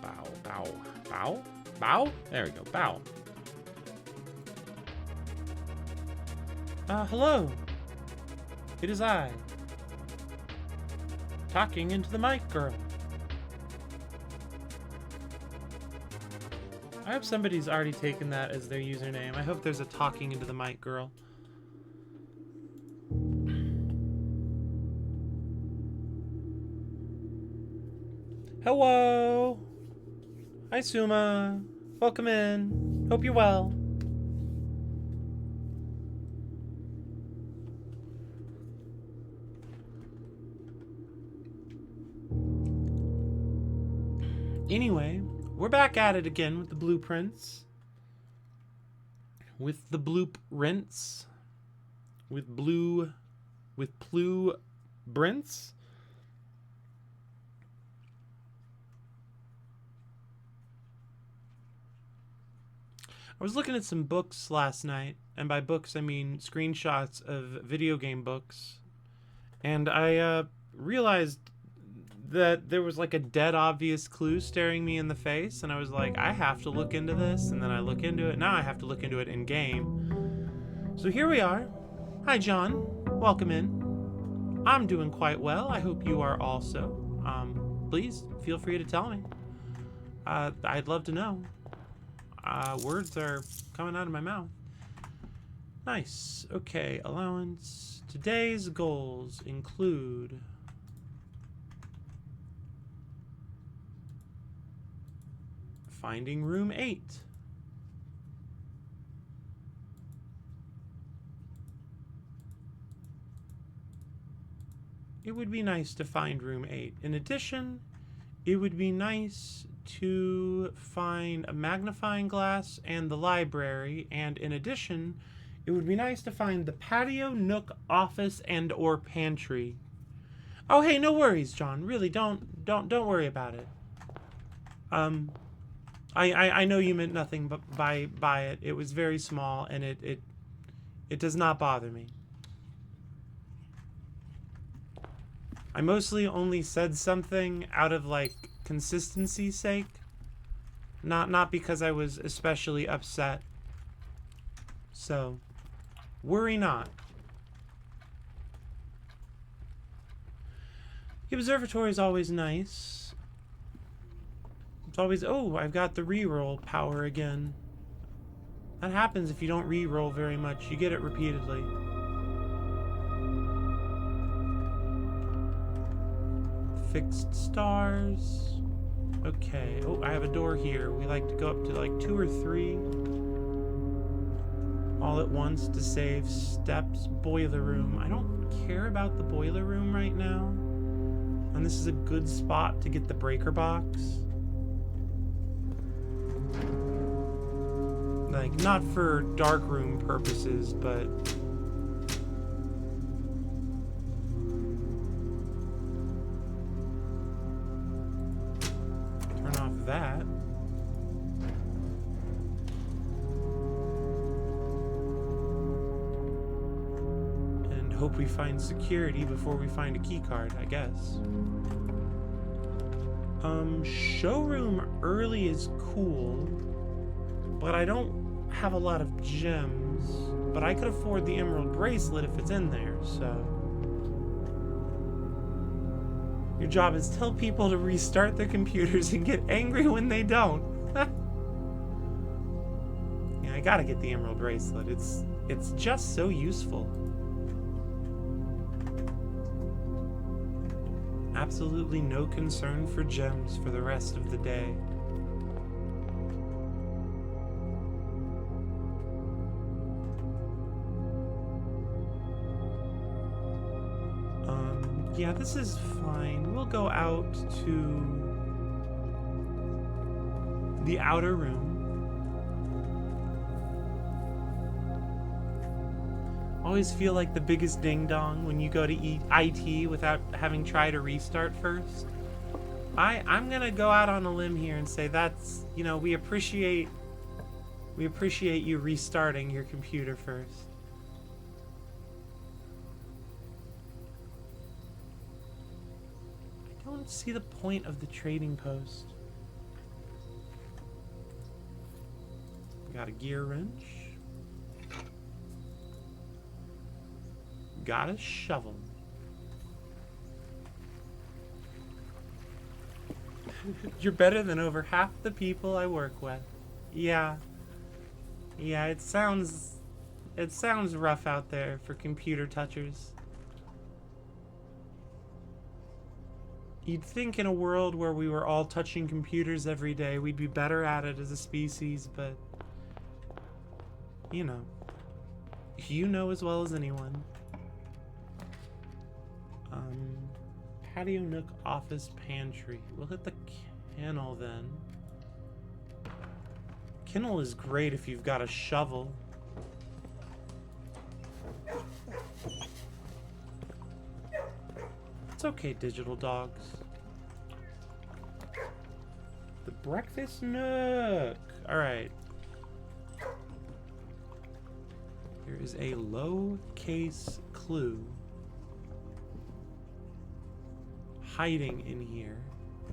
Bow, bow, bow, bow? There we go, bow. Hello. It is I. Talking into the mic, girl. I hope somebody's already taken that as their username. I hope there's a talking into the mic, girl. Hello. Hi, Suma. Welcome in. Hope you're well. Anyway, we're back at it again with the blueprints. With the blueprints. With Plue Brints. I was looking at some books last night, and by books I mean screenshots of video game books, and I realized that there was like a dead obvious clue staring me in the face, and I was like, I have to look into this, and then I look into it. Now I have to look into it in game. So here we are. Hi, John. Welcome in. I'm doing quite well. I hope you are also. Please feel free to tell me. I'd love to know. Words are coming out of my mouth. Nice. Okay, allowance. Today's goals include finding room 8. It would be nice to find room 8. In addition, it would be nice to find a magnifying glass and the library, and in addition, it would be nice to find the patio, nook, office, and or pantry. Oh, hey, no worries, John. Really, don't worry about it. I know you meant nothing but by it. It was very small, and it does not bother me. I mostly only said something out of, like, consistency's sake. Not because I was especially upset. So, worry not. The observatory is always nice. It's always... Oh, I've got the reroll power again. That happens if you don't reroll very much. You get it repeatedly. Fixed stars. Okay. Oh, I have a door here. We like to go up to like 2 or 3 all at once to save steps. Boiler room. I don't care about the boiler room right now. And this is a good spot to get the breaker box. Like, not for dark room purposes, but... that. And hope we find security before we find a key card, I guess. Showroom early is cool, but I don't have a lot of gems. But I could afford the emerald bracelet if it's in there, so... Your job is tell people to restart their computers and get angry when they don't. Yeah, I gotta get the emerald bracelet. It's just so useful. Absolutely no concern for gems for the rest of the day. Yeah, this is fine. We'll go out to the outer room. Always feel like the biggest ding-dong when you go to IT without having tried a restart first. I'm gonna go out on a limb here and say that's, you know, we appreciate you restarting your computer first. I don't see the point of the trading post. Got a gear wrench. Got a shovel. You're better than over half the people I work with. Yeah. Yeah, it sounds rough out there for computer touchers. You'd think in a world where we were all touching computers every day, we'd be better at it as a species, but you know as well as anyone. Patio nook, office, pantry. We'll hit the kennel then. Kennel is great if you've got a shovel. It's okay, digital dogs. The breakfast nook. All right. There is a lowercase clue. hiding in here,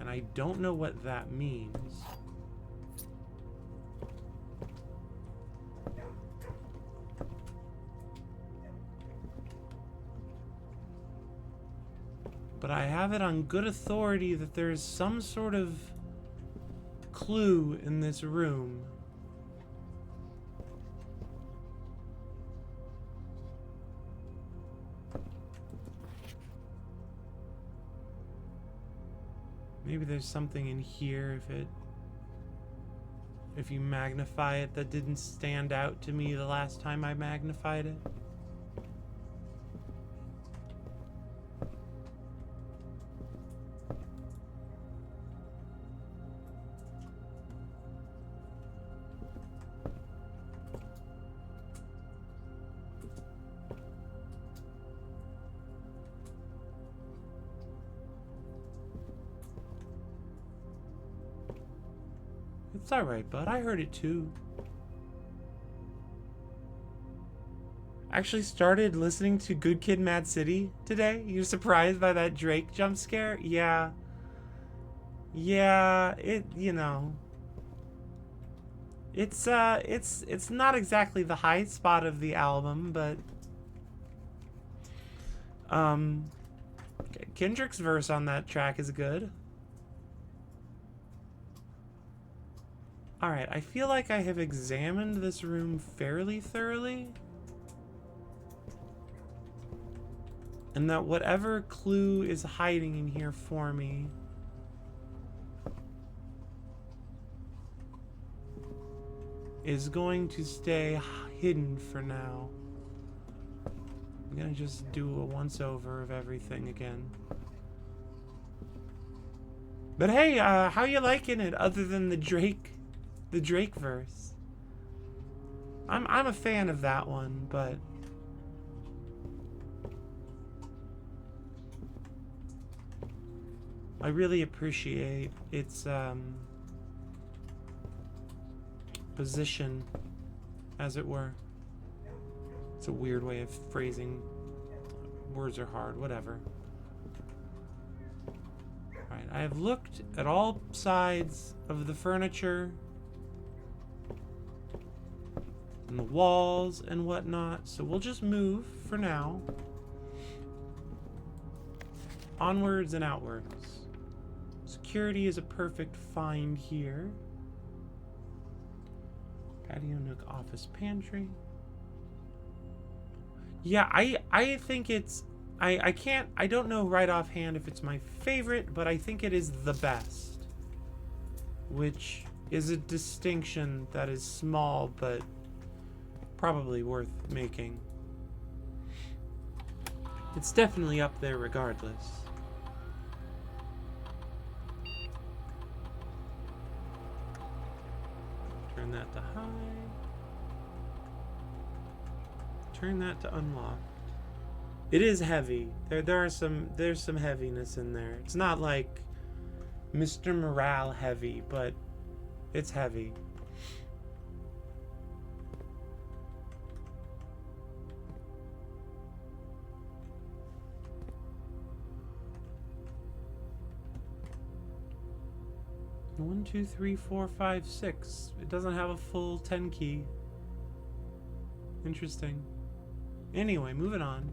and I don't know what that means. But I have it on good authority that there's some sort of clue in this room. Maybe there's something in here if you magnify it that didn't stand out to me the last time I magnified it. It's alright, bud. I heard it too. Actually started listening to Good Kid Mad City today. You surprised by that Drake jump scare? Yeah. Yeah, you know. It's not exactly the high spot of the album, but Kendrick's verse on that track is good. Alright, I feel like I have examined this room fairly thoroughly. And that whatever clue is hiding in here for me is going to stay hidden for now. I'm gonna just do a once-over of everything again. But hey, how you liking it other than the Drake verse? I'm a fan of that one, but I really appreciate its position, as it were. It's a weird way of phrasing. Words are hard, whatever. Alright, I have looked at all sides of the furniture and the walls and whatnot, so we'll just move for now. Onwards and outwards. Security is a perfect find here. Patio nook, office, pantry. Yeah, I think it's... I don't know right offhand if it's my favorite, but I think it is the best. Which is a distinction that is small, but probably worth making. It's definitely up there regardless. Turn that to high. Turn that to unlocked. It is heavy. There's some heaviness in there. It's not like Mr. Morale heavy, but it's heavy. One, two, three, four, five, six. It doesn't have a full 10 key. Interesting. Anyway, moving on.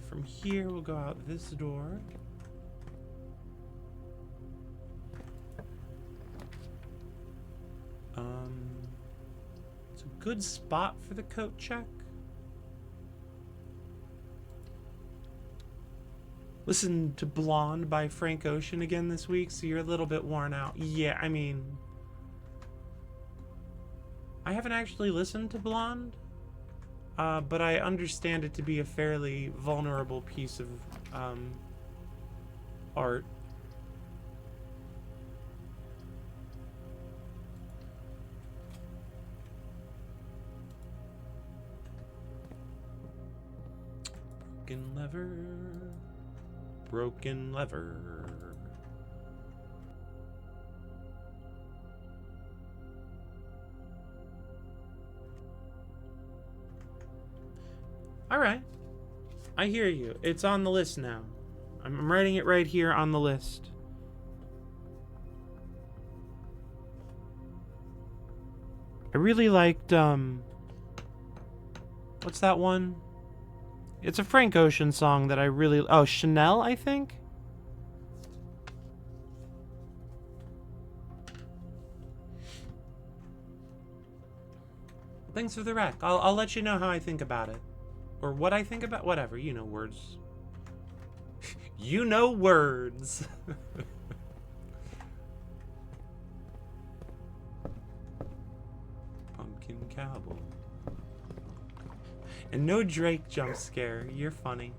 From here, we'll go out this door. It's a good spot for the coat check. Listen to Blonde by Frank Ocean again this week, so you're a little bit worn out. Yeah, I mean, I haven't actually listened to Blonde, but I understand it to be a fairly vulnerable piece of art. Broken lever. Broken lever. All right. I hear you. It's on the list now. I'm writing it right here on the list. I really liked, what's that one? It's a Frank Ocean song that I really... Oh, Chanel, I think? Thanks for the rec. I'll let you know how I think about it. Or what I think about... Whatever, you know words. You know words. Pumpkin Cowboy. And no Drake jump scare. You're funny.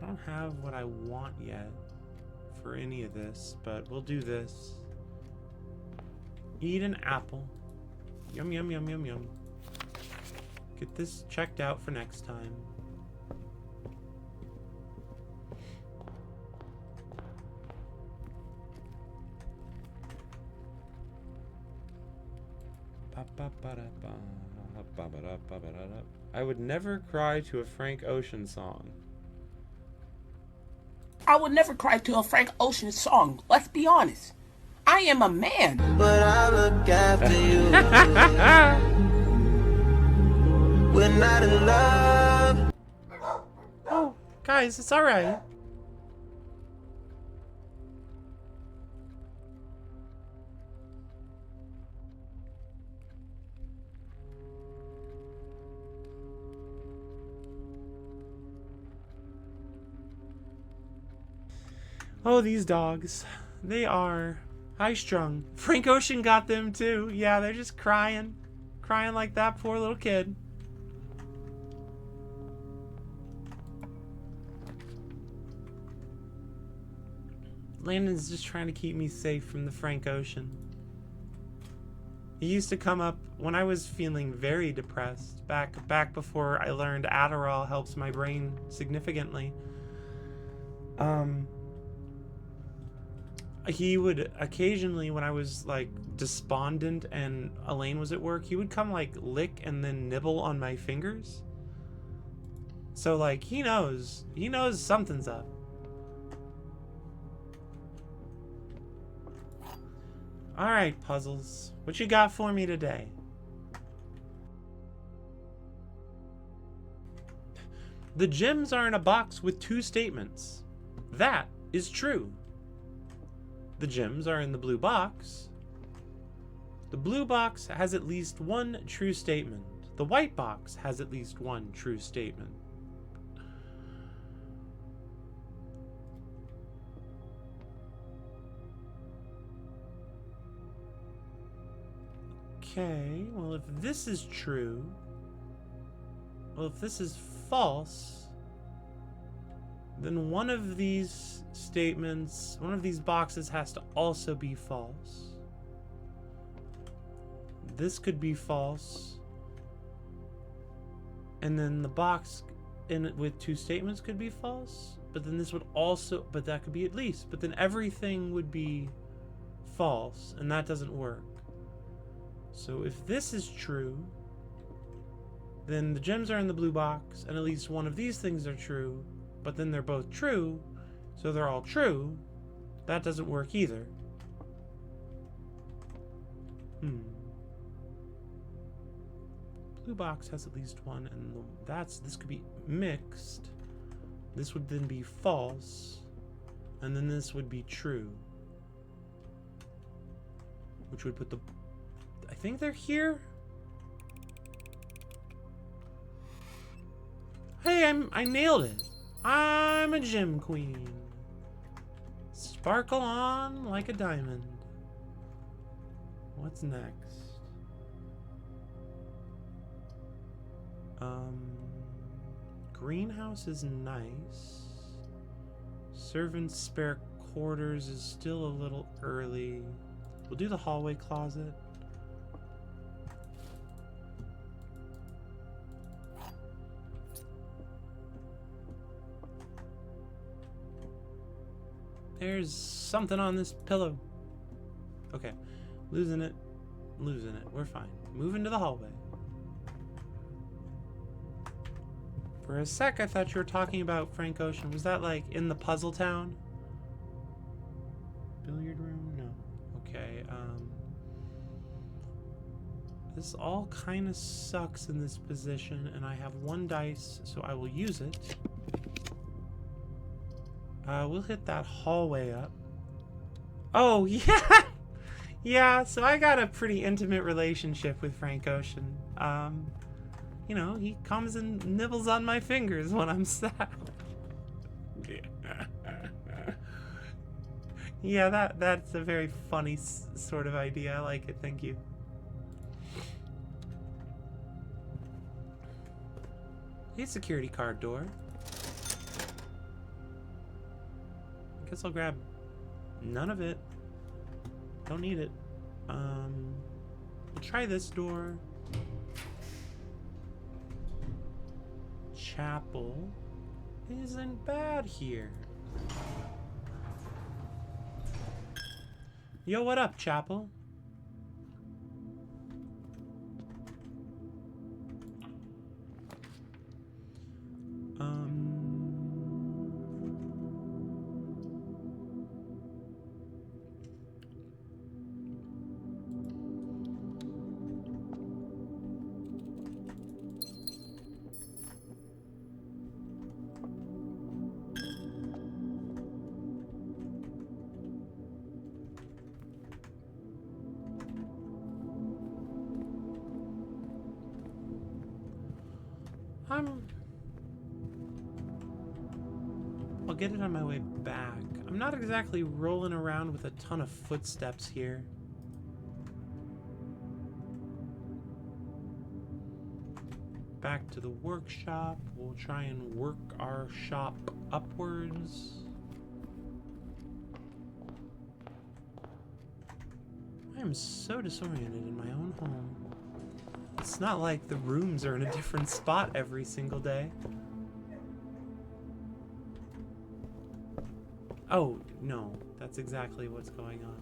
I don't have what I want yet for any of this, but we'll do this. Eat an apple. Yum, yum, yum, yum, yum. Get this checked out for next time. I would never cry to a Frank Ocean song. I would never cry to a Frank Ocean song. Let's be honest. I am a man. But I look after you. We're not in love. Oh, guys, it's alright. Oh, these dogs. They are high-strung. Frank Ocean got them, too. Yeah, they're just crying. Crying like that poor little kid. Landon's just trying to keep me safe from the Frank Ocean. He used to come up when I was feeling very depressed, back before I learned Adderall helps my brain significantly. He would occasionally, when I was like despondent and Elaine was at work, he would come like lick and then nibble on my fingers. So like he knows something's up. All right, Puzzles, what you got for me today? The gems are in a box with 2 statements. That is true. The gems are in the blue box. The blue box has at least 1 true statement. The white box has at least 1 true statement. Okay, well, if this is true... Well, if this is false... then one of these statements, one of these boxes has to also be false. This could be false. And then the box in it with 2 statements could be false. But then this would also, but that could be at least. But then everything would be false, and that doesn't work. So if this is true, then the gems are in the blue box, and at least one of these things are true. But then they're both true, so they're all true. That doesn't work either. Blue box has at least 1, and this could be mixed. This would then be false, and then this would be true. Which would put the... I think they're here? Hey, I nailed it. I'm a gem queen. Sparkle on like a diamond. What's next? Greenhouse is nice. Servant's spare quarters is still a little early. We'll do the hallway closet. There's something on this pillow. Okay. Losing it. Losing it. We're fine. Moving to the hallway. For a sec, I thought you were talking about Frank Ocean. Was that, like, in the puzzle town? Billiard room? No. Okay, this all kind of sucks in this position, and I have one dice, so I will use it. We'll hit that hallway up. Oh, yeah! Yeah, so I got a pretty intimate relationship with Frank Ocean. You know, he comes and nibbles on my fingers when I'm sad. Yeah, that's a very funny sort of idea. I like it, thank you. Hey, security card door. I guess I'll grab none of it. Don't need it. We'll try this door. Chapel isn't bad here. Yo, what up, Chapel? I'll get it on my way back. I'm not exactly rolling around with a ton of footsteps here. Back to the workshop. We'll try and work our shop upwards. I am so disoriented in my own home. It's not like the rooms are in a different spot every single day. Oh, no. That's exactly what's going on.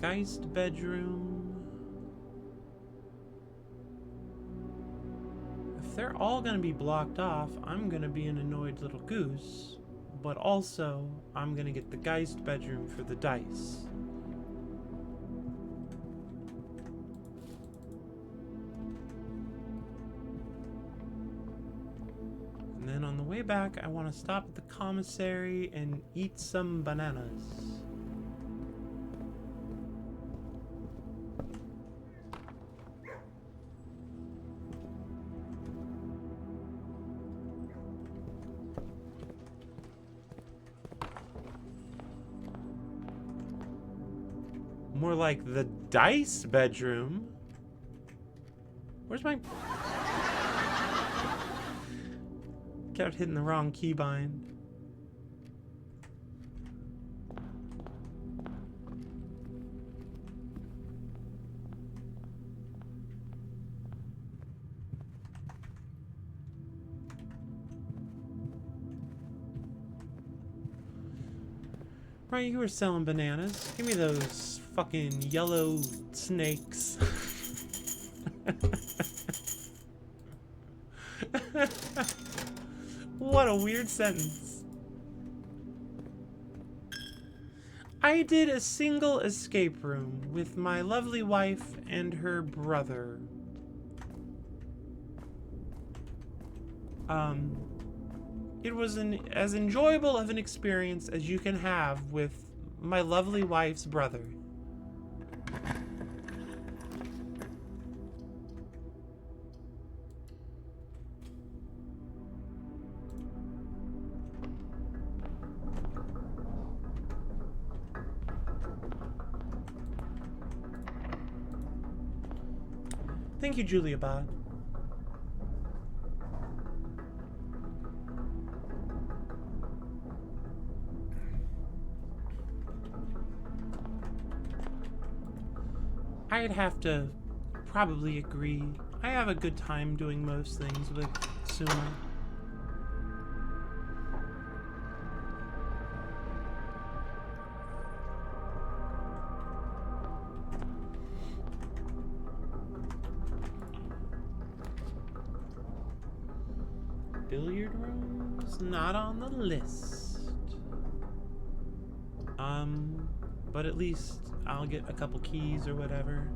Geist bedroom. If they're all going to be blocked off, I'm going to be an annoyed little goose. But also, I'm going to get the Geist bedroom for the dice. And then on the way back, I want to stop at the commissary and eat some bananas. More like the dice bedroom. Where's my... Kept hitting the wrong keybind. Right, you were selling bananas. Give me those fucking yellow snakes. What a weird sentence. I did a single escape room with my lovely wife and her brother. It was as enjoyable of an experience as you can have with my lovely wife's brother. Thank you, Julia Bod. I'd have to probably agree. I have a good time doing most things with Suma. Billiard rooms not on the list. But at least I'll get a couple keys or whatever.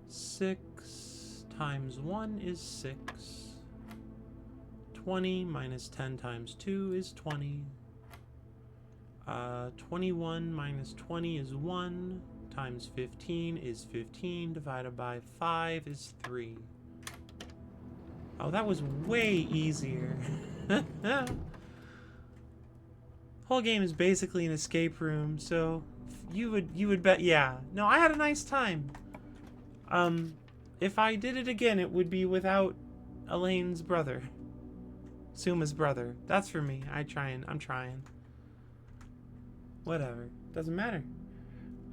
Six times 1 is 6. 20 minus 10 times 2 is 20. 21 minus 20 is 1. Times 15 is 15. Divided by 5 is 3. Oh, that was way easier. Whole game is basically an escape room, so you would bet. Yeah. No, I had a nice time. If I did it again, it would be without Elaine's brother. Suma's brother. That's for me. I'm trying. Whatever. Doesn't matter.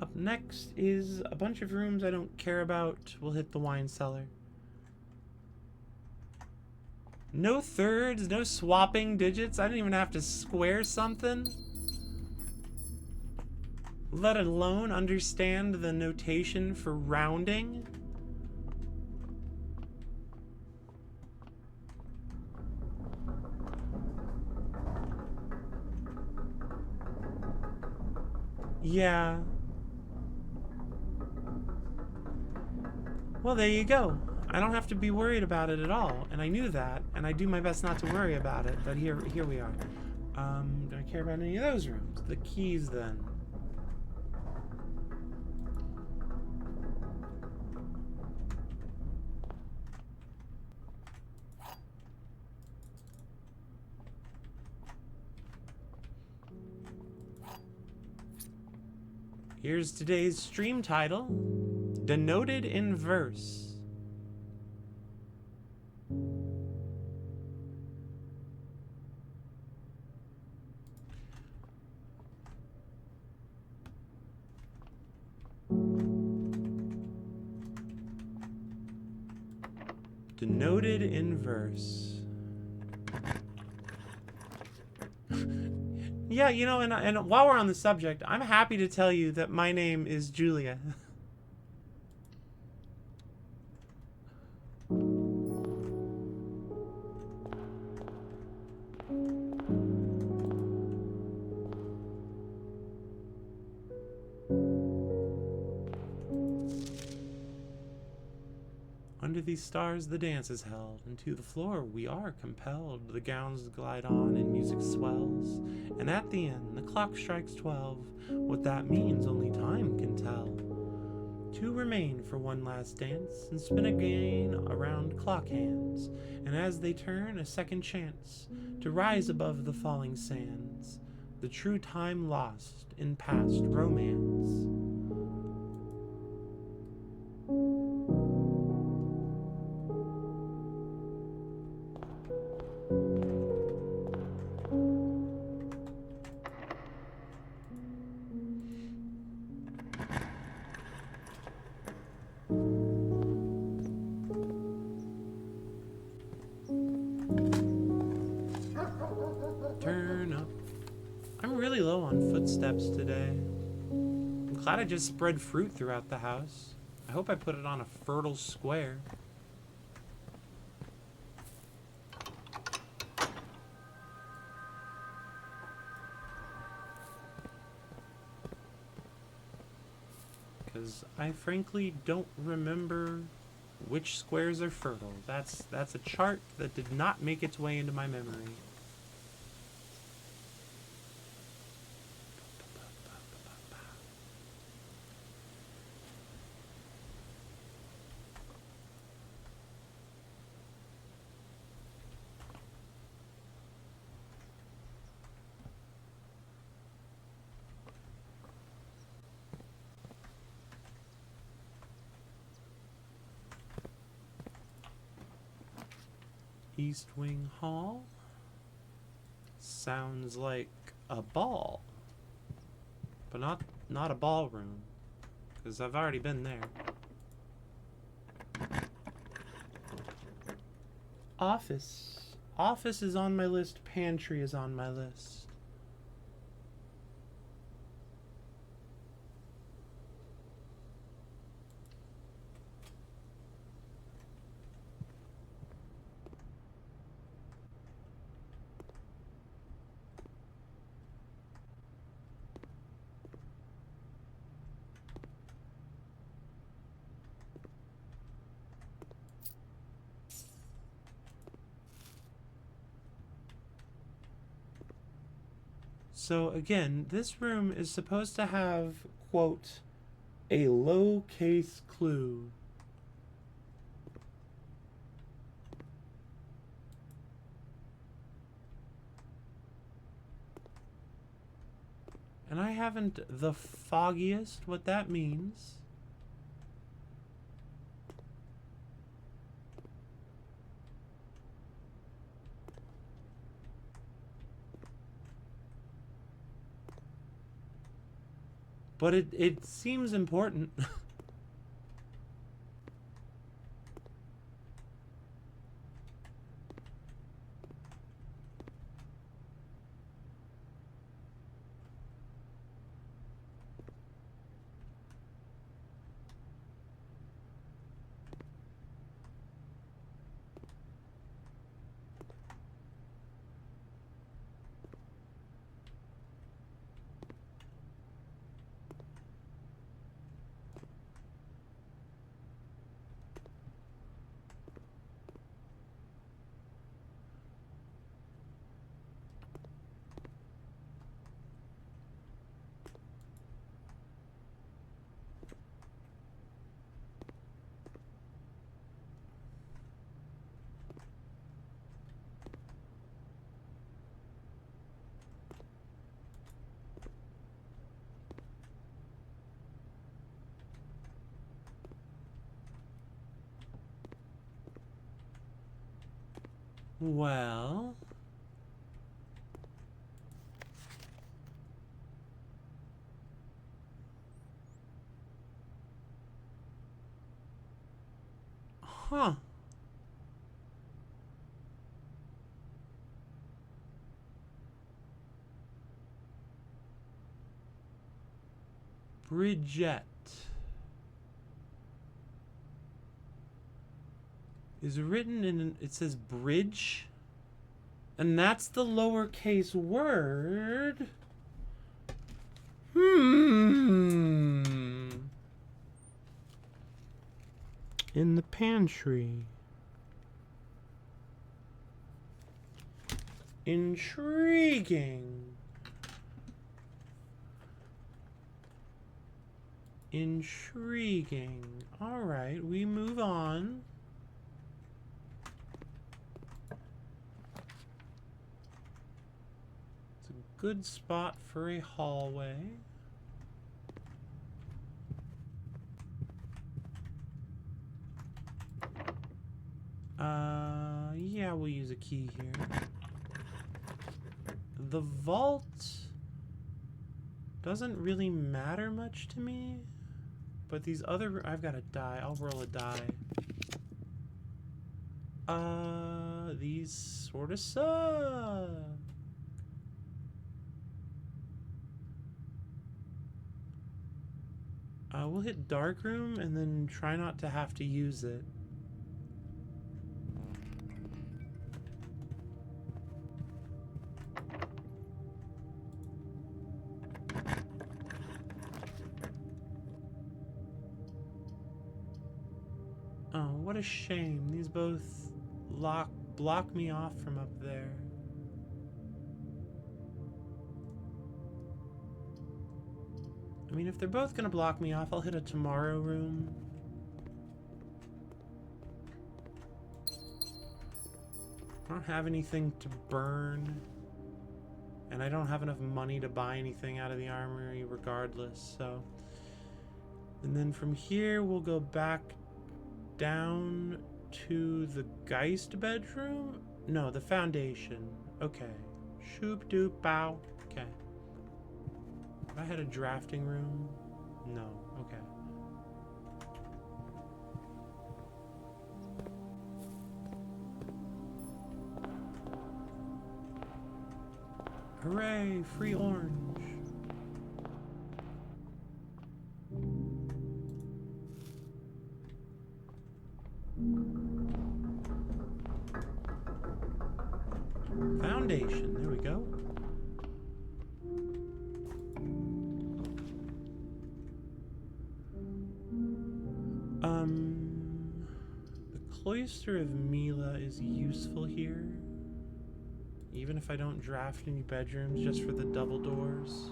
Up next is a bunch of rooms I don't care about. We'll hit the wine cellar. No thirds, no swapping digits. I didn't even have to square something. Let alone understand the notation for rounding. Yeah. Well, there you go. I don't have to be worried about it at all, and I knew that, and I do my best not to worry about it, but here we are. Do I care about any of those rooms? The keys, then. Here's today's stream title, denoted in verse. Denoted in verse. Yeah, you know, and while we're on the subject, I'm happy to tell you that my name is Julia. Under these stars the dance is held, and to the floor we are compelled. The gowns glide on and music swells, and at the end the clock strikes 12. What that means only time can tell. Two remain for one last dance, and spin again around clock hands, and as they turn a second chance to rise above the falling sands, the true time lost in past romance. Turn up. I'm really low on footsteps today. I'm glad I just spread fruit throughout the house. I hope I put it on a fertile square. Because I frankly don't remember which squares are fertile. That's a chart that did not make its way into my memory. East Wing Hall. Sounds like a ball. But not a ballroom. Because I've already been there. Office. Office is on my list. Pantry is on my list. So again, this room is supposed to have, quote, a low-case clue. And I haven't the foggiest what that means. But it seems important. Well, huh. Bridgette is written in, it says bridge, and that's the lowercase word. In the pantry. Intriguing. Intriguing. All right, we move on. It's a good spot for a hallway. Yeah, we'll use a key here. The vault doesn't really matter much to me, but these other, I've got a die. I'll roll a die. These sort of suck. We'll hit dark room and then try not to have to use it. Oh, what a shame. These both block me off from up there. I mean, if they're both gonna block me off, I'll hit a tomorrow room. I don't have anything to burn. And I don't have enough money to buy anything out of the armory regardless, so. And then from here, we'll go back down to the Geist bedroom? No, the foundation. Okay. Shoop doop bow. Okay. Have I had a drafting room? No. Okay. Hooray! Free orange. Foundation. There we go. The Cloister of Mila is useful here. Even if I don't draft any bedrooms just for the double doors.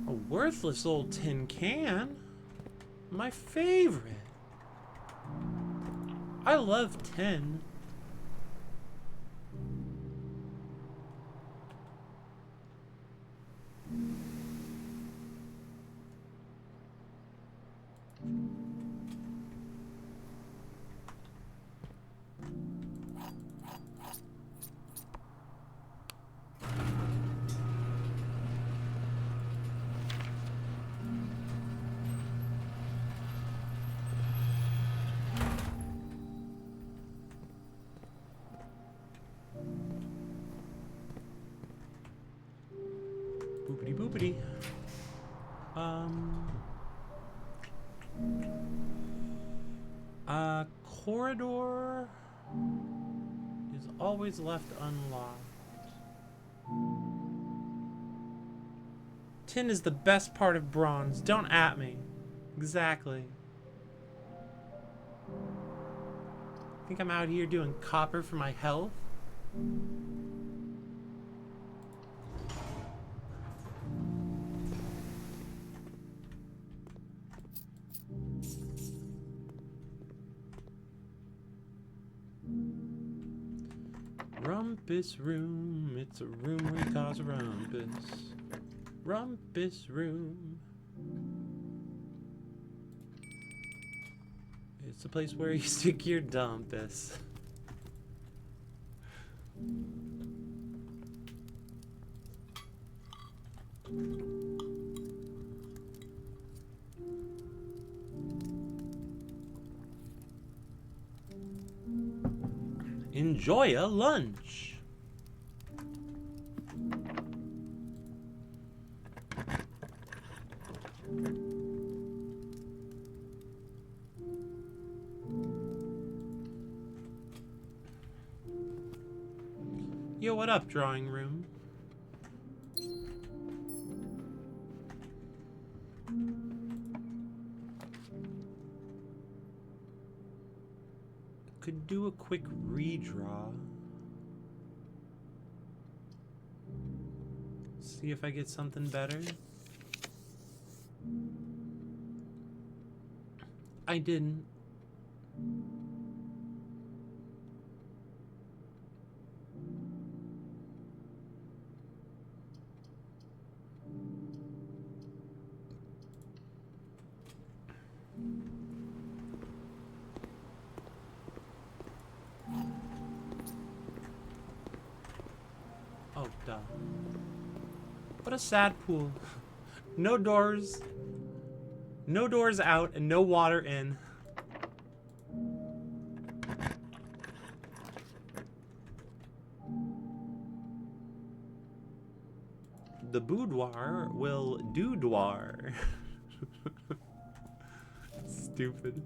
A worthless old tin can? My favorite. I love tin. Boopity boopity. Corridor is always left unlocked. Tin is the best part of bronze. Don't at me. Exactly. Think I'm out here doing copper for my health? Rumpus room, it's a room we cause a rumpus. Rumpus room. It's a place where you stick your dumpus. Enjoy a lunch. Yo, what up, drawing room? Could do a quick redraw. See if I get something better. I didn't. Oh, duh. What a sad pool. No doors. No doors out and no water in. The boudoir will doudoir. Stupid.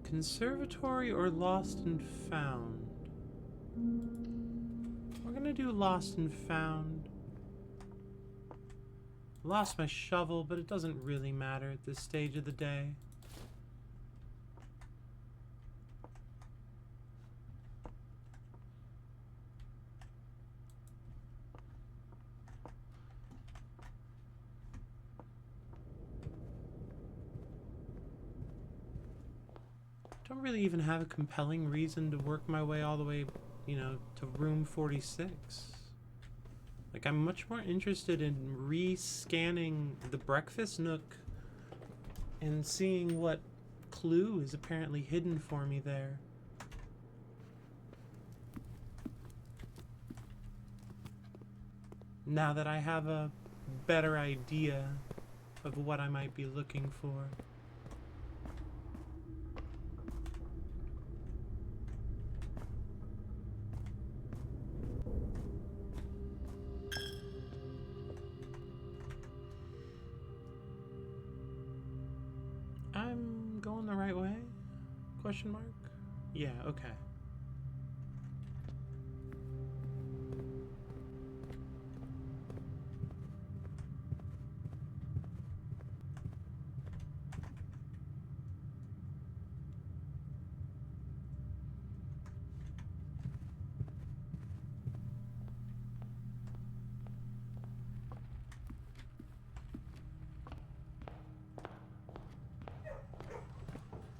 Conservatory or Lost and Found? We're gonna do Lost and Found. Lost my shovel, but it doesn't really matter at this stage of the day. Don't really even have a compelling reason to work my way all the way, you know, to room 46. Like, I'm much more interested in re-scanning the breakfast nook and seeing what clue is apparently hidden for me there. Now that I have a better idea of what I might be looking for. I'm going the right way? Question mark? Yeah, okay.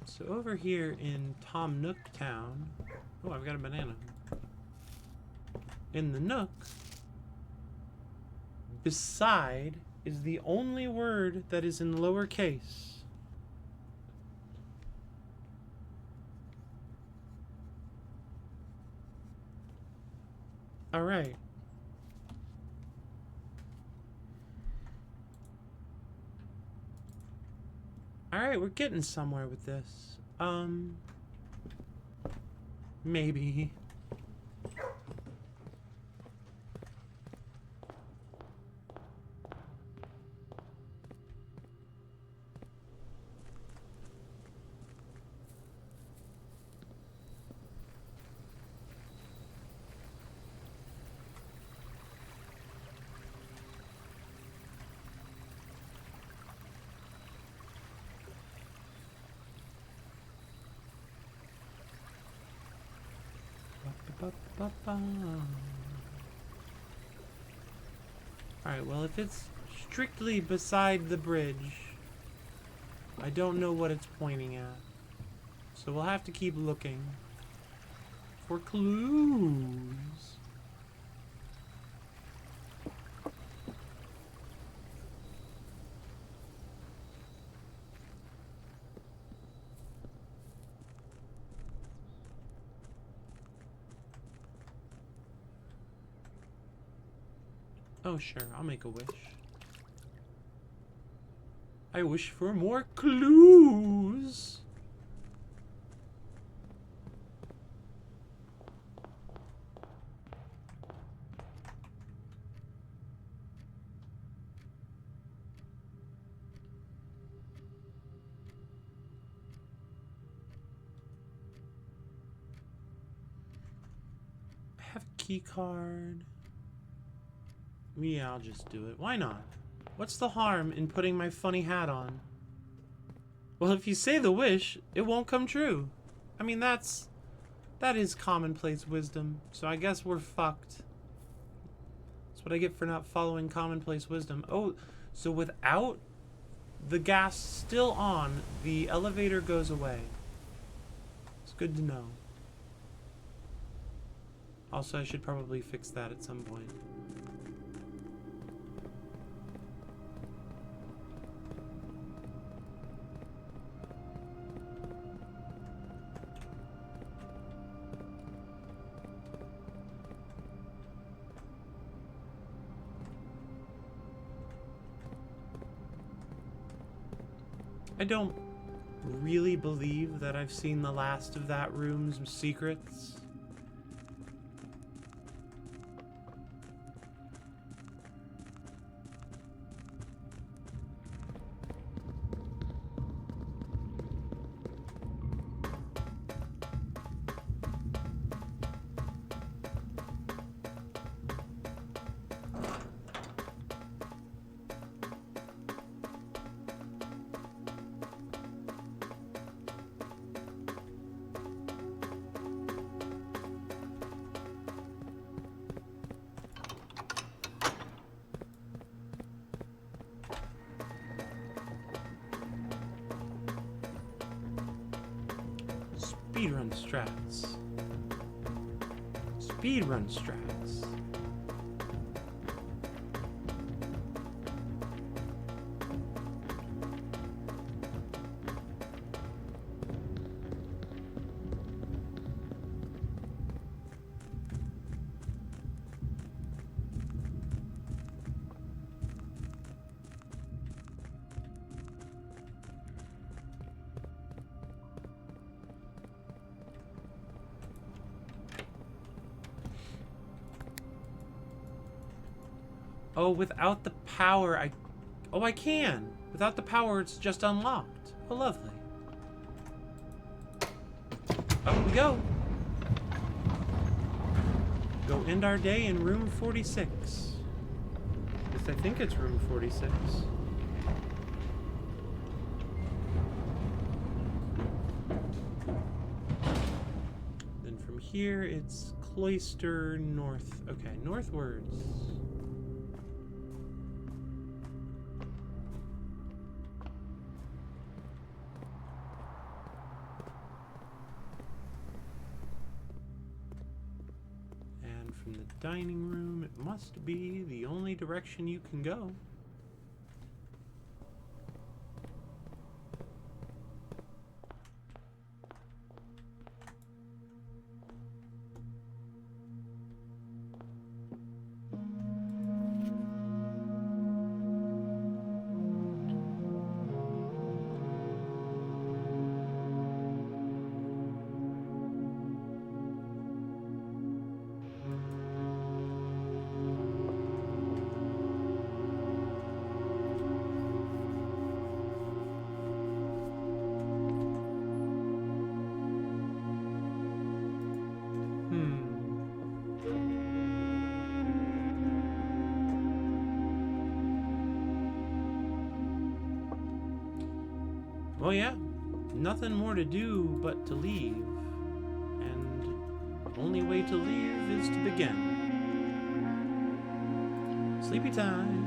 So over here in Tom Nook Town, oh, I've got a banana. In the Nook, beside is the only word that is in lowercase. All right. Alright, we're getting somewhere with this. Maybe. Alright, well, if it's strictly beside the bridge, I don't know what it's pointing at. So we'll have to keep looking for clues. Oh, sure, I'll make a wish. I wish for more clues. I have a key card. Yeah, I'll just do it. Why not? What's the harm in putting my funny hat on? Well, if you say the wish, it won't come true. I mean, that is commonplace wisdom, so I guess we're fucked. That's what I get for not following commonplace wisdom. Oh, so without the gas still on, the elevator goes away. It's good to know. Also, I should probably fix that at some point. I don't really believe that I've seen the last of that room's secrets. Speedrun strats. Speedrun strats. Oh, without the power, Oh, I can! Without the power, it's just unlocked. Oh, lovely. Up we go! Go end our day in room 46. At least I think it's room 46. Then from here, it's Cloister North. Okay, northwards. From the dining room, it must be the only direction you can go. Well, yeah, nothing more to do but to leave. And the only way to leave is to begin. Sleepy time.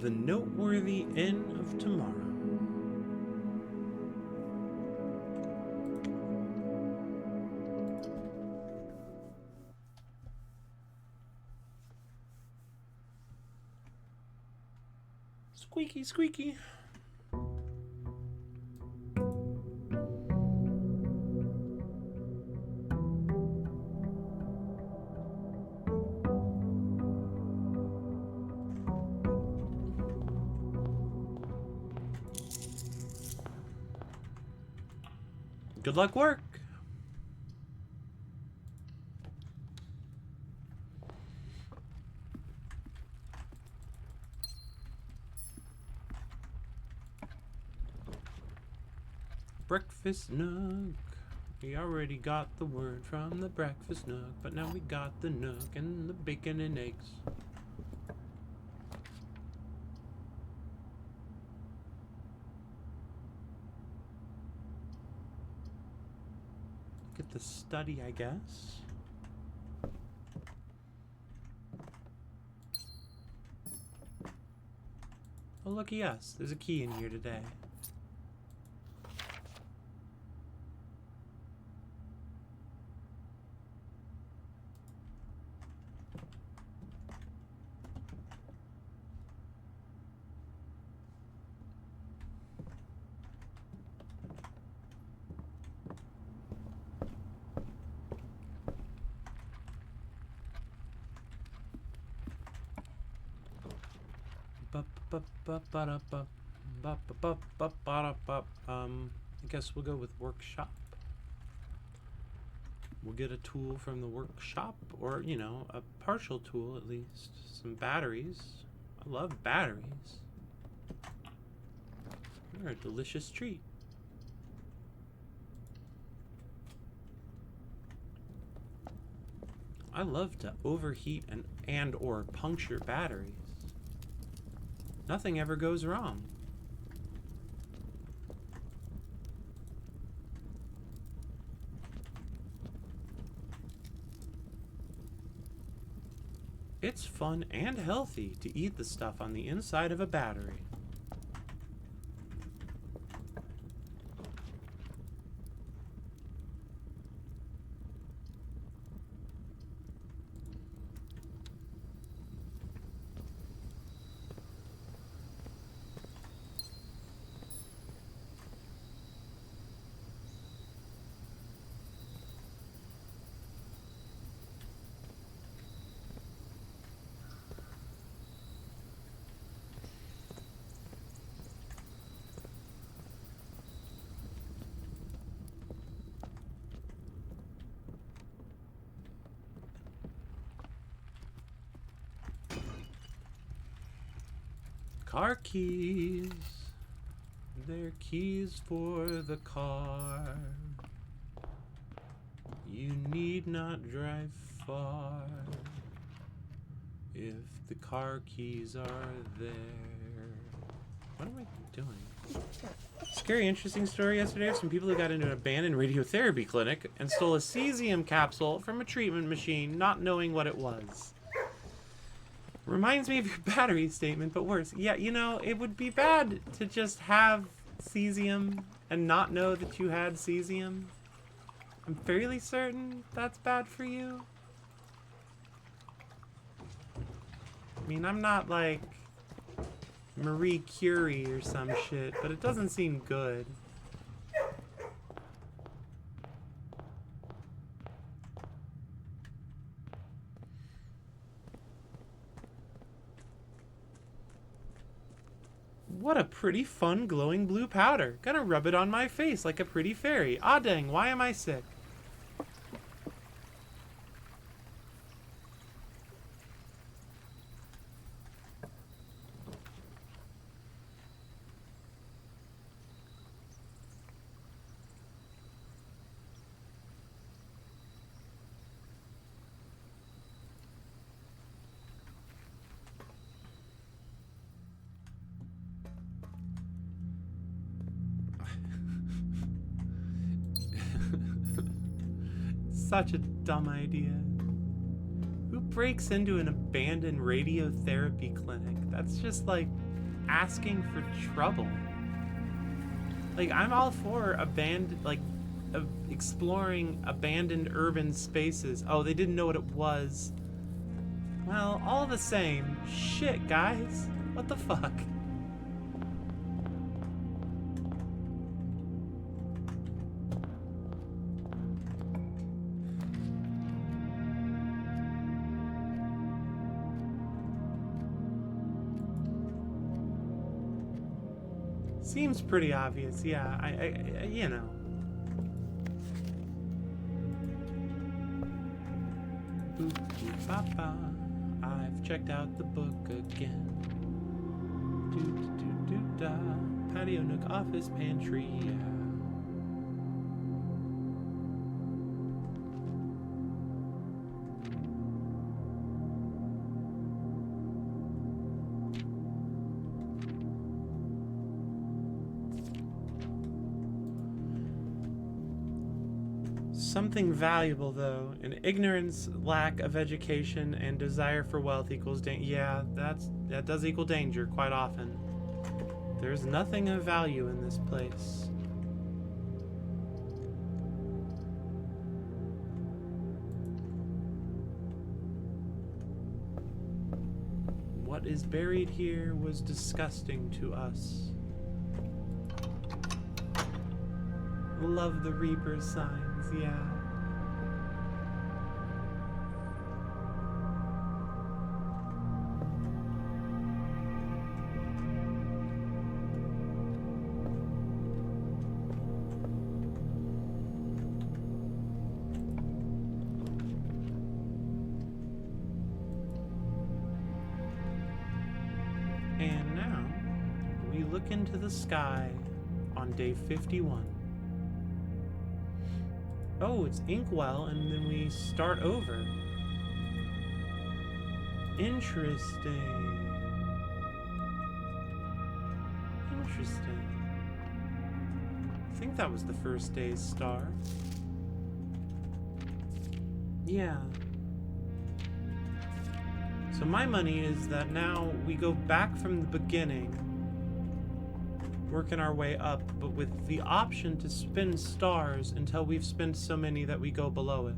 The Noteworthy Inn of Tomorrow. Squeaky, squeaky. Good luck, work. Breakfast nook. We already got the word from the breakfast nook, but now we got the nook and the bacon and eggs. Look at the study, I guess. Oh, lucky us. There's a key in here today. I guess we'll go with workshop. We'll get a tool from the workshop, or, you know, a partial tool at least. Some batteries. I love batteries. They're a delicious treat. I love to overheat and or puncture batteries. Nothing ever goes wrong. It's fun and healthy to eat the stuff on the inside of a battery. Car keys. They're keys for the car. You need not drive far if the car keys are there. What am I doing? Scary, interesting story yesterday of some people who got into an abandoned radiotherapy clinic and stole a cesium capsule from a treatment machine, not knowing what it was. Reminds me of your battery statement, but worse. Yeah, you know, it would be bad to just have cesium and not know that you had cesium. I'm fairly certain that's bad for you. I mean, I'm not like Marie Curie or some shit, but it doesn't seem good. What a pretty fun glowing blue powder. Gonna rub it on my face like a pretty fairy. Ah dang, why am I sick? Such a dumb idea. Who breaks into an abandoned radiotherapy clinic? That's just like asking for trouble. Like, I'm all for exploring abandoned urban spaces. Oh, they didn't know what it was. Well, all the same. Shit, guys. What the fuck? Seems pretty obvious, yeah. I you know. Boop, boop, ba, ba. I've checked out the book again. Da. Patio nook, office, pantry, yeah. Something valuable, though. And ignorance, lack of education, and desire for wealth equals danger. Yeah, that does equal danger quite often. There's nothing of value in this place. What is buried here was disgusting to us. Love the Reaper signs, yeah. And now, we look into the sky on day 51. Oh, it's Inkwell, and then we start over. Interesting. Interesting. I think that was the first day's star. Yeah. So my money is that now we go back from the beginning, working our way up, but with the option to spin stars until we've spent so many that we go below it.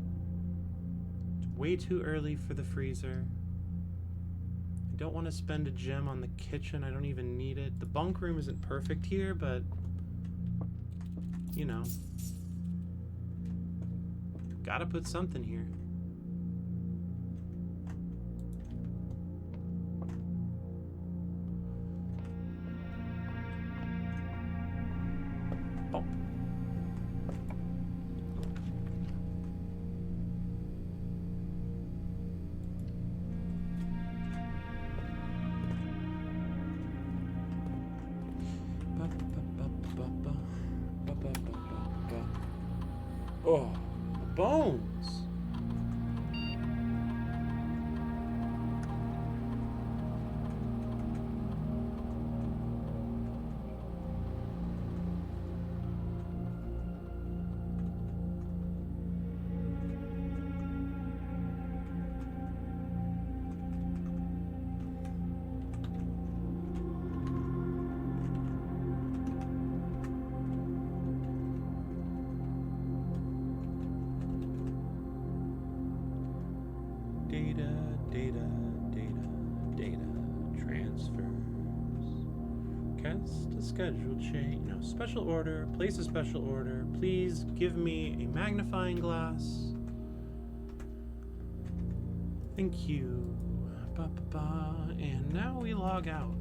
It's way too early for the freezer. I don't want to spend a gem on the kitchen. I don't even need it. The bunk room isn't perfect here, but you know, gotta put something here. Oh. Oh, bones. Data, transfers. Cast a schedule change. No, special order. Place a special order. Please give me a magnifying glass. Thank you. And now we log out.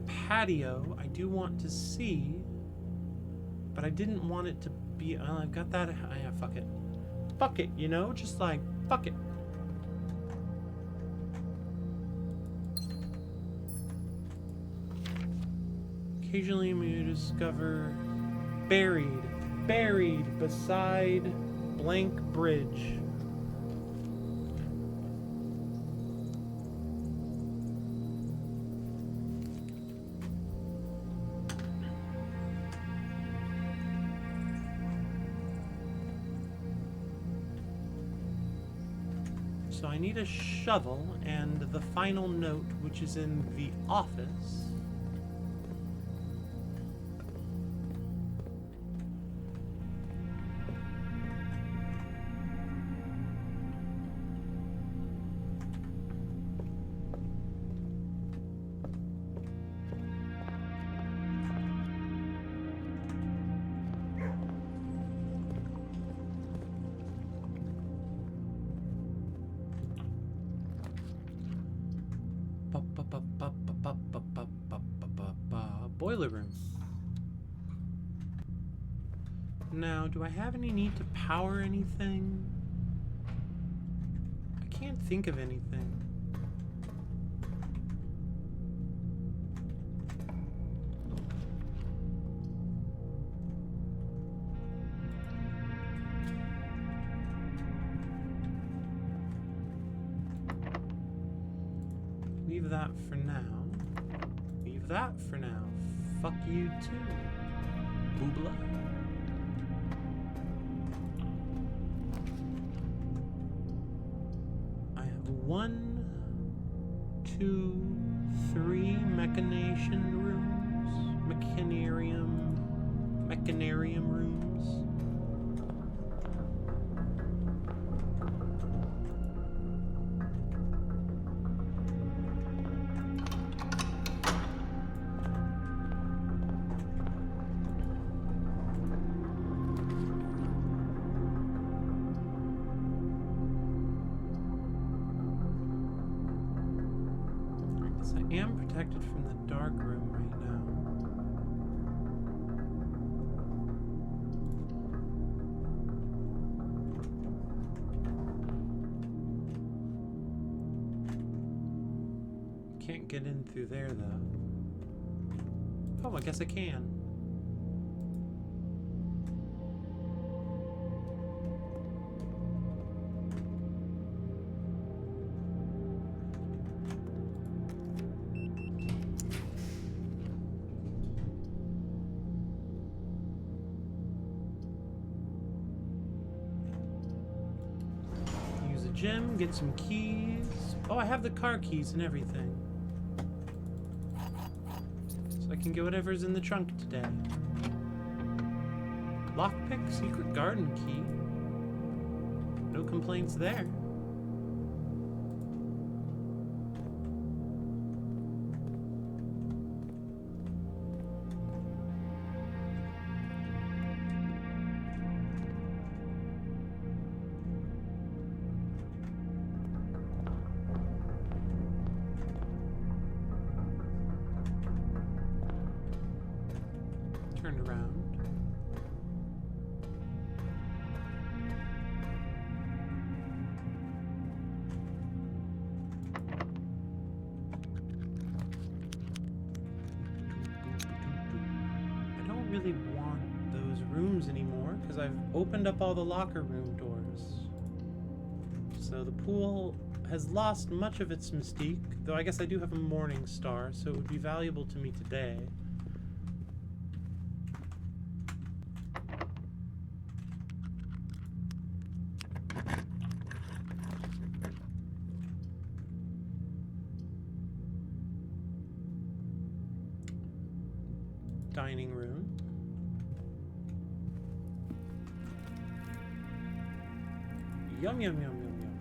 Patio, I do want to see, but I didn't want it to be. I've got that. Yeah, fuck it. Fuck it, you know? Just like, fuck it. Occasionally, we discover buried beside blank bridge. So I need a shovel and the final note, which is in the office. Boiler room. Now, do I have any need to power anything? I can't think of anything. Leave that for now. Leave that for now. Fuck you too, boobla. I have 1, 2, 3 mechanation rooms. Mechanarium rooms. I am protected from the dark room right now. Can't get in through there though. Oh, I guess I can. gym, get some keys. Oh, I have the car keys and everything. So I can get whatever's in the trunk today. Lockpick, secret garden key. No complaints there. Turned around. I don't really want those rooms anymore because I've opened up all the locker room doors. So the pool has lost much of its mystique, though I guess I do have a morning star, so it would be valuable to me today. Dining room. Yum, yum, yum, yum, yum.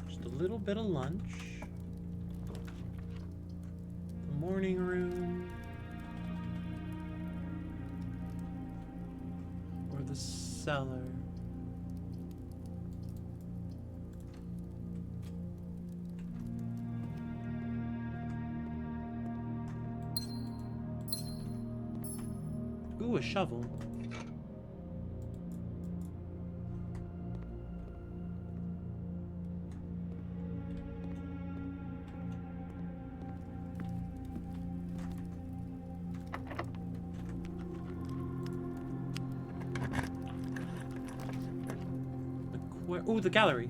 Just a little bit of lunch. The morning room. Or the cellar. Ooh, a shovel. Ooh, the gallery.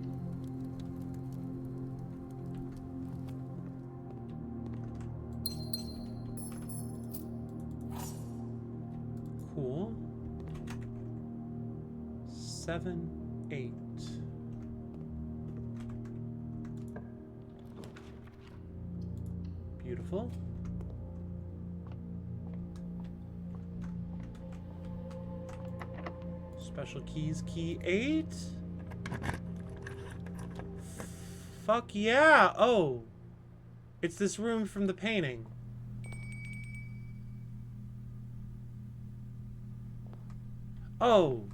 Cool. 7, 8. Beautiful. Special keys, key 8. Fuck yeah! Oh! It's this room from the painting. Oh!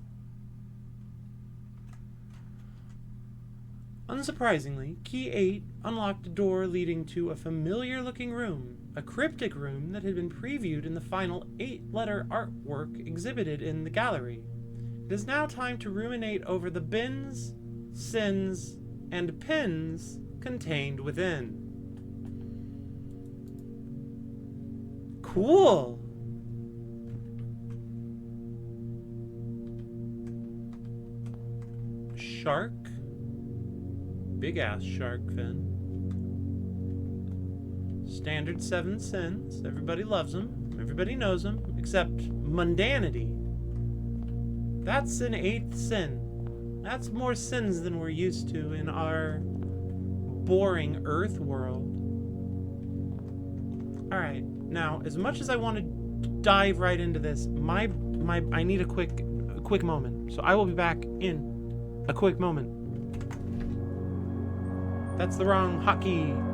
Unsurprisingly, key 8 unlocked a door leading to a familiar-looking room. A cryptic room that had been previewed in the final 8-letter artwork exhibited in the gallery. It is now time to ruminate over the bins, sins, and pins contained within. Cool! Shark. Big-ass shark fin. Standard 7 sins. Everybody loves them. Everybody knows them. Except mundanity. That's an 8th sin. That's more sins than we're used to in our boring Earth world. Alright, now, as much as I want to dive right into this, I need a quick moment. So I will be back in a quick moment. That's the wrong hotkey.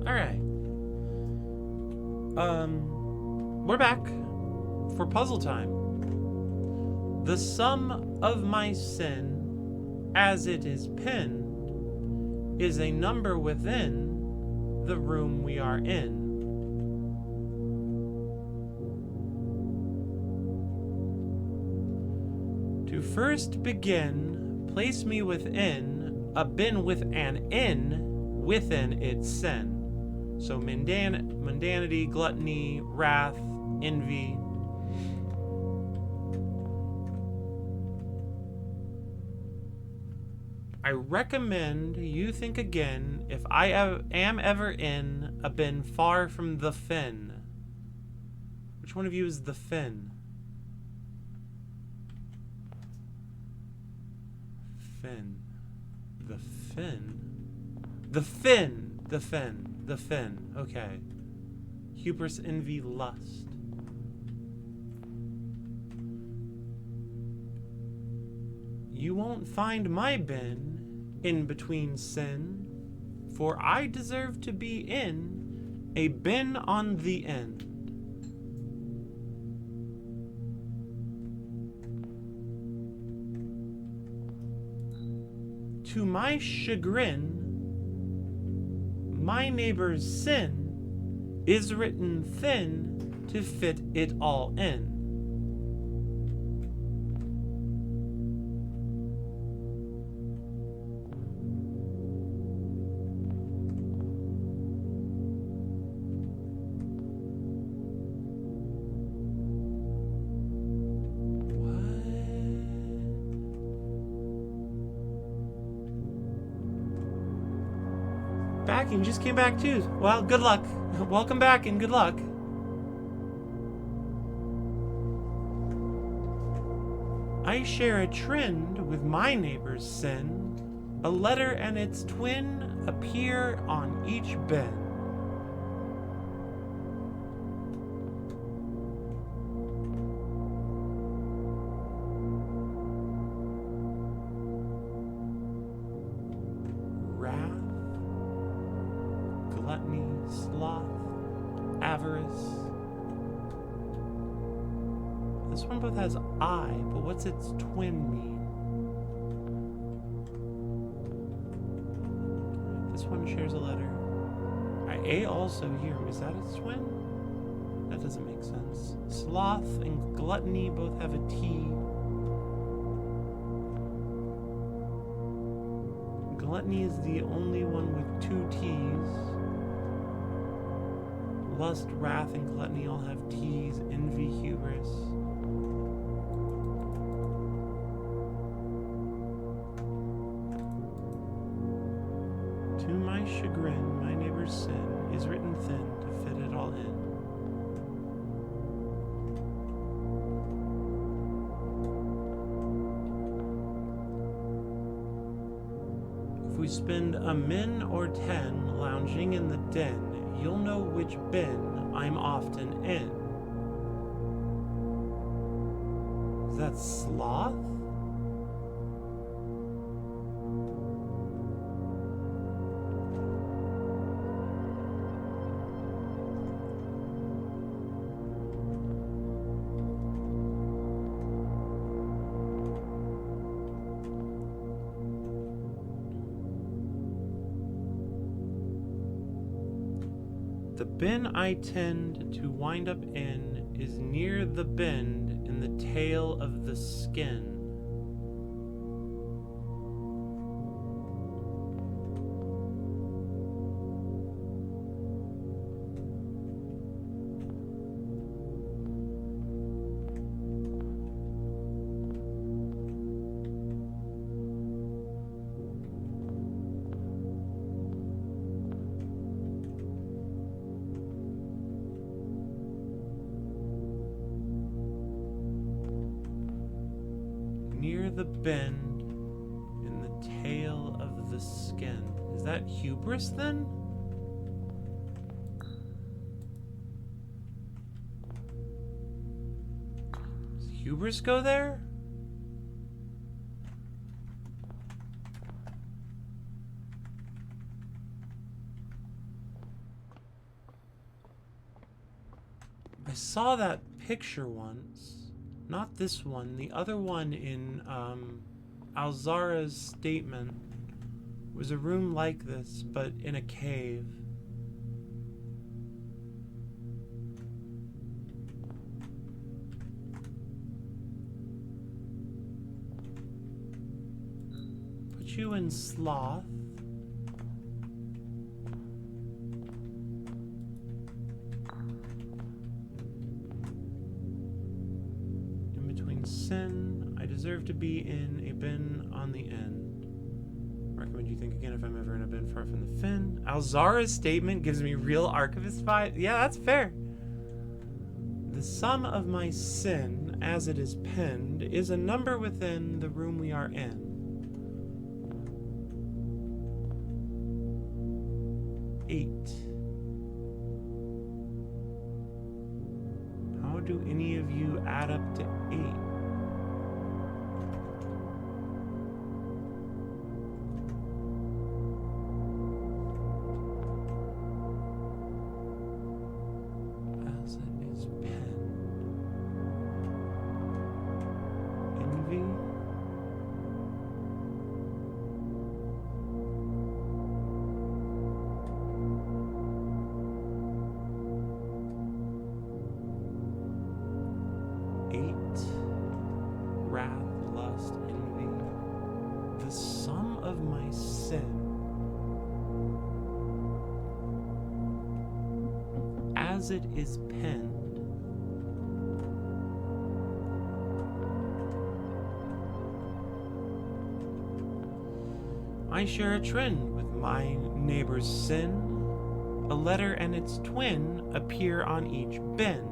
Alright. We're back for puzzle time. The sum of my sin, as it is pinned, is a number within the room we are in. To first begin, place me within a bin with an in within its sin. So mundanity, gluttony, wrath, envy. I recommend you think again if I am ever in a bin far from the fin. Which one of you is the fin? Fin. The fin? The fin! The fin. The fin. Okay. Hubris, envy, lust. You won't find my bin in between sin, for I deserve to be in a bin on the end. To my chagrin, my neighbor's sin is written thin to fit it all in. Backing just came back too. Well, good luck. Welcome back and good luck. I share a trend with my neighbor's sin. A letter and its twin appear on each bin. Gluttony, sloth, avarice. This one both has I, but what's its twin mean? This one shares a letter. A also here. Is that its twin? That doesn't make sense. Sloth and gluttony both have a T. Gluttony is the only one with two T's. Lust, wrath, and gluttony all have T's. Envy, hubris. To my chagrin, my neighbor's sin is written thin to fit it all in. If we spend a min or 10 lounging in the den, you'll know which bin I'm often in. Is that sloth? The bin I tend to wind up in is near the bend in the tail of the skin. Near the bend in the tail of the skin. Is that hubris then? Does hubris go there? I saw that picture once. Not this one. The other one in Alzara's statement was a room like this, but in a cave. Put you in sloth. Sin, I deserve to be in a bin on the end. Recommend you think again if I'm ever in a bin far from the fin. Alzara's statement gives me real archivist vibe. Yeah, that's fair. The sum of my sin, as it is penned, is a number within the room we are in. Eight. How do any of you add up to 8? As it is penned. Envy. Wrath, lust, envy. The sum of my sin, as it is penned. I share a trend with my neighbor's sin. A letter and its twin appear on each bin.